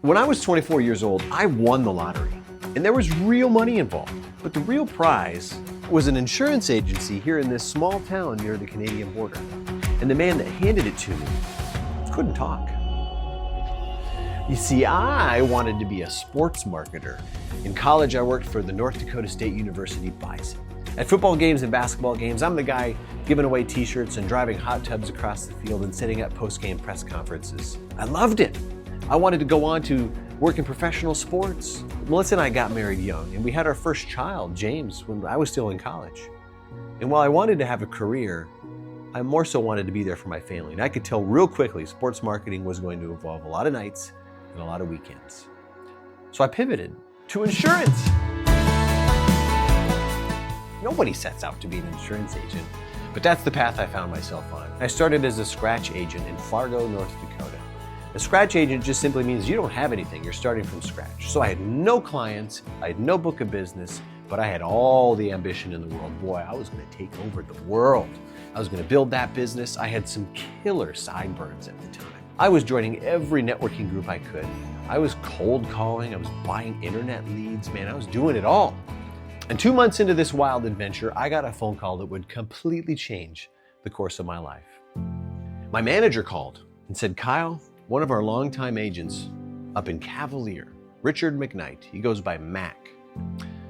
When I was 24 years old, I won the lottery, and there was real money involved. But the real prize was an insurance agency here in this small town near the Canadian border. And the man that handed it to me couldn't talk. You see, I wanted to be a sports marketer. In college, I worked for the North Dakota State University Bison. At football games and basketball games, I'm the guy giving away t-shirts and driving hot tubs across the field and setting up post-game press conferences. I loved it. I wanted to go on to work in professional sports. Melissa and I got married young, and we had our first child, James, when I was still in college. And while I wanted to have a career, I more so wanted to be there for my family. And I could tell real quickly sports marketing was going to involve a lot of nights and a lot of weekends. So I pivoted to insurance. Nobody sets out to be an insurance agent, but that's the path I found myself on. I started as a scratch agent in Fargo, North Dakota. A scratch agent just simply means you don't have anything, you're starting from scratch. So I had no clients, I had no book of business, but I had all the ambition in the world. Boy, I was gonna take over the world. I was gonna build that business. I had some killer sideburns at the time. I was joining every networking group I could. I was cold calling, I was buying internet leads, man, I was doing it all. And 2 months into this wild adventure, I got a phone call that would completely change the course of my life. My manager called and said, Kyle, one of our longtime agents up in Cavalier, Richard McKnight, he goes by Mac,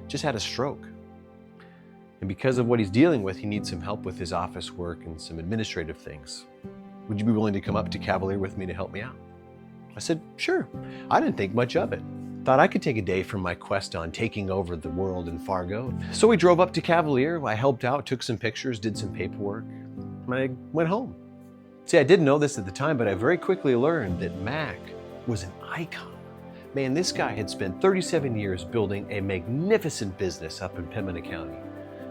just had a stroke. And because of what he's dealing with, he needs some help with his office work and some administrative things. Would you be willing to come up to Cavalier with me to help me out? I said, sure. I didn't think much of it. Thought I could take a day from my quest on taking over the world in Fargo. So we drove up to Cavalier. I helped out, took some pictures, did some paperwork, and I went home. See, I didn't know this at the time, but I very quickly learned that Mac was an icon. Man, this guy had spent 37 years building a magnificent business up in Pembina County.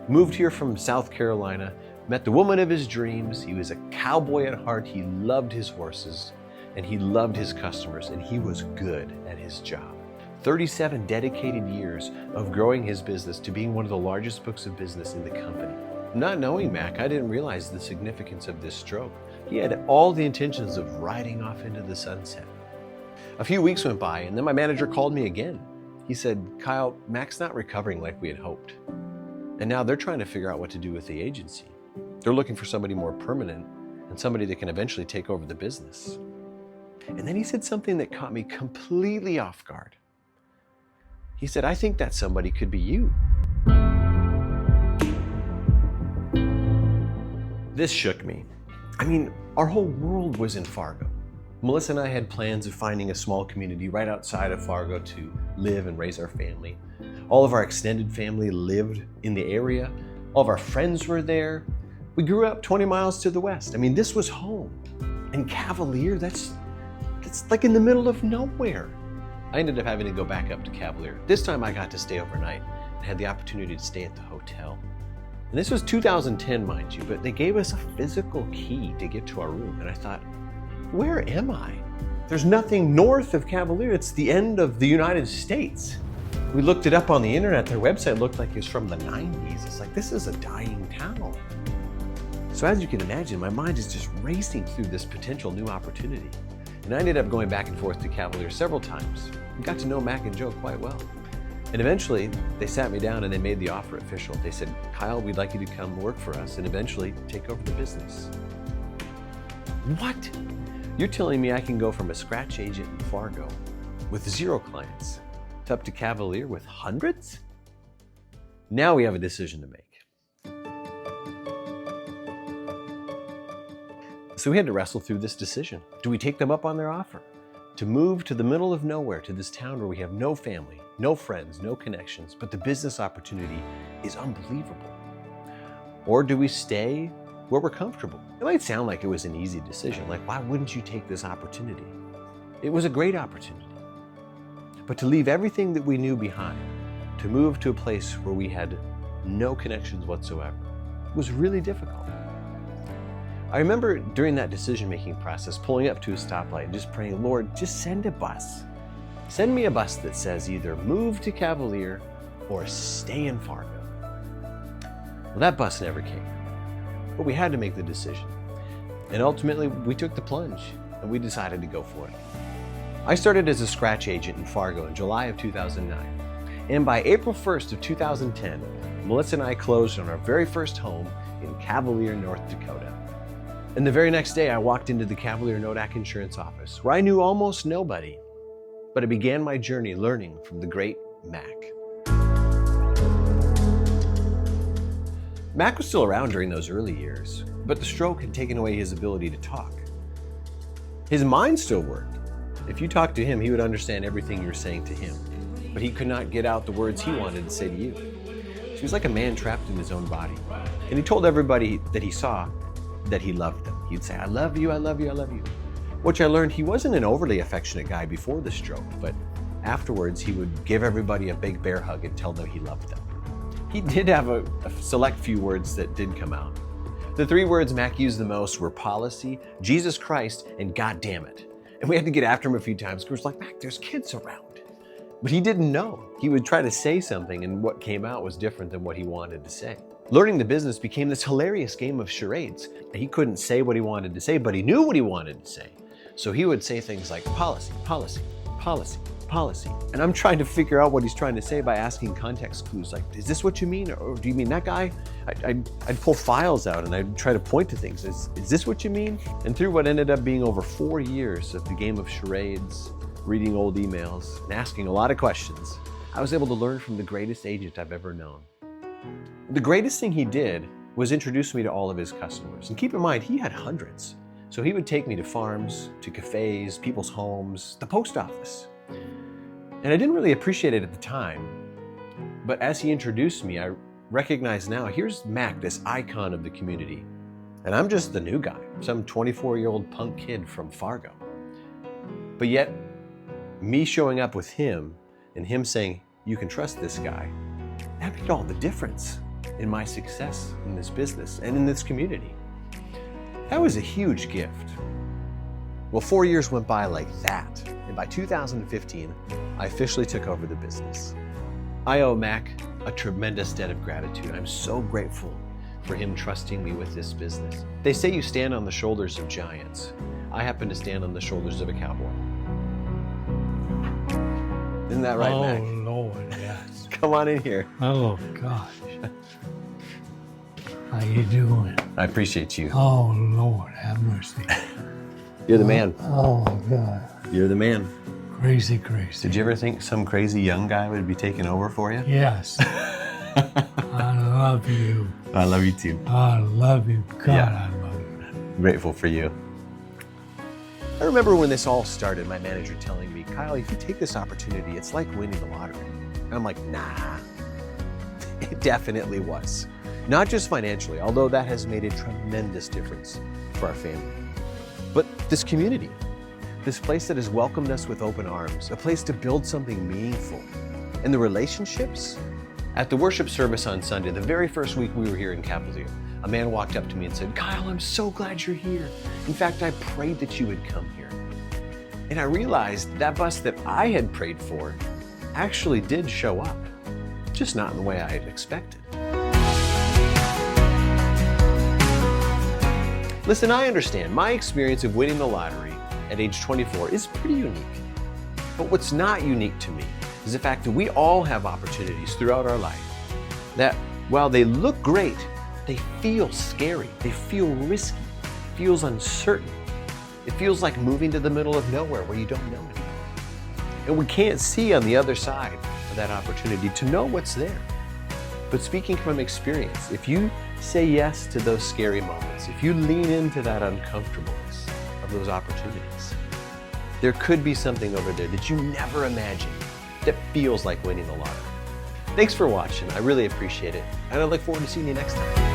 Moved here from South Carolina, met the woman of his dreams. He was a cowboy at heart. He loved his horses, and he loved his customers, and he was good at his job. 37 dedicated years of growing his business to being one of the largest books of business in the company. Not knowing Mac, I didn't realize the significance of this stroke. He had all the intentions of riding off into the sunset. A few weeks went by, and then my manager called me again. He said, Kyle, Mac's not recovering like we had hoped. And now they're trying to figure out what to do with the agency. They're looking for somebody more permanent and somebody that can eventually take over the business. And then he said something that caught me completely off guard. He said, I think that somebody could be you. This shook me. I mean, our whole world was in Fargo. Melissa and I had plans of finding a small community right outside of Fargo to live and raise our family. All of our extended family lived in the area. All of our friends were there. We grew up 20 miles to the west. I mean, this was home. And Cavalier, that's like in the middle of nowhere. I ended up having to go back up to Cavalier. This time I got to stay overnight and had the opportunity to stay at the hotel. And this was 2010, mind you, but they gave us a physical key to get to our room. And I thought, where am I? There's nothing north of Cavalier. It's the end of the United States. We looked it up on the internet. Their website looked like it was from the 90s. It's like, this is a dying town. So as you can imagine, my mind is just racing through this potential new opportunity. And I ended up going back and forth to Cavalier several times. I got to know Mac and Joe quite well. And eventually, they sat me down and they made the offer official. They said, Kyle, we'd like you to come work for us and eventually take over the business. What? You're telling me I can go from a scratch agent in Fargo with 0 clients to up to Cavalier with hundreds? Now we have a decision to make. So we had to wrestle through this decision. Do we take them up on their offer? To move to the middle of nowhere, to this town where we have no family, no friends, no connections, but the business opportunity is unbelievable. Or do we stay where we're comfortable? It might sound like it was an easy decision, like why wouldn't you take this opportunity? It was a great opportunity. But to leave everything that we knew behind, to move to a place where we had no connections whatsoever, was really difficult. I remember during that decision-making process, pulling up to a stoplight and just praying, Lord, just send a bus. Send me a bus that says either move to Cavalier or stay in Fargo. Well, that bus never came, but we had to make the decision. And ultimately, we took the plunge and we decided to go for it. I started as a scratch agent in Fargo in July of 2009. And by April 1st of 2010, Melissa and I closed on our very first home in Cavalier, North Dakota. And the very next day, I walked into the Cavalier Nodak Insurance office, where I knew almost nobody. But I began my journey learning from the great Mac. Mac was still around during those early years, but the stroke had taken away his ability to talk. His mind still worked. If you talked to him, he would understand everything you were saying to him, but he could not get out the words he wanted to say to you. He was like a man trapped in his own body. And he told everybody that he saw that he loved them. He'd say, I love you, I love you, I love you. Which I learned he wasn't an overly affectionate guy before the stroke, but afterwards he would give everybody a big bear hug and tell them he loved them. He did have a select few words that did come out. The three words Mac used the most were policy, Jesus Christ, and God damn it. And we had to get after him a few times because we're like, Mac, there's kids around. But he didn't know. He would try to say something and what came out was different than what he wanted to say. Learning the business became this hilarious game of charades. He couldn't say what he wanted to say, but he knew what he wanted to say. So he would say things like policy, policy, policy, policy. And I'm trying to figure out what he's trying to say by asking context clues like, is this what you mean? Or do you mean that guy? I'd pull files out and I'd try to point to things. Is this what you mean? And through what ended up being over 4 years of the game of charades, reading old emails, and asking a lot of questions, I was able to learn from the greatest agent I've ever known. The greatest thing he did was introduce me to all of his customers. And keep in mind, he had hundreds. So he would take me to farms, to cafes, people's homes, the post office. And I didn't really appreciate it at the time. But as he introduced me, I recognized now, here's Mac, this icon of the community. And I'm just the new guy, some 24-year-old punk kid from Fargo. But yet, me showing up with him and him saying, you can trust this guy, that made all the difference in my success in this business and in this community. That was a huge gift. Well, 4 years went by like that. And by 2015, I officially took over the business. I owe Mac a tremendous debt of gratitude. I'm so grateful for him trusting me with this business. They say you stand on the shoulders of giants. I happen to stand on the shoulders of a cowboy. Isn't that right, Mac? Oh, Lord, yes. Come on in here. Oh, gosh. How you doing? I appreciate you. Oh, Lord, have mercy. You're the man. Oh, God. You're the man. Crazy, crazy. Did you ever think some crazy young guy would be taking over for you? Yes. I love you. I love you too. I love you. God, Yeah. I love you. Grateful for you. I remember when this all started, my manager telling me, Kyle, if you take this opportunity, it's like winning the lottery. And I'm like, nah. It definitely was. Not just financially, although that has made a tremendous difference for our family. But this community, this place that has welcomed us with open arms, a place to build something meaningful. And the relationships? At the worship service on Sunday, the very first week we were here in Cavalier, a man walked up to me and said, Kyle, I'm so glad you're here. In fact, I prayed that you would come here. And I realized that bus that I had prayed for actually did show up, just not in the way I had expected. Listen, I understand my experience of winning the lottery at age 24 is pretty unique. But what's not unique to me is the fact that we all have opportunities throughout our life that, while they look great, they feel scary, they feel risky, it feels uncertain. It feels like moving to the middle of nowhere where you don't know anything. And we can't see on the other side of that opportunity to know what's there. But speaking from experience, if you say yes to those scary moments, if you lean into that uncomfortableness of those opportunities, there could be something over there that you never imagined that feels like winning the lottery. Thanks for watching. I really appreciate it. And I look forward to seeing you next time.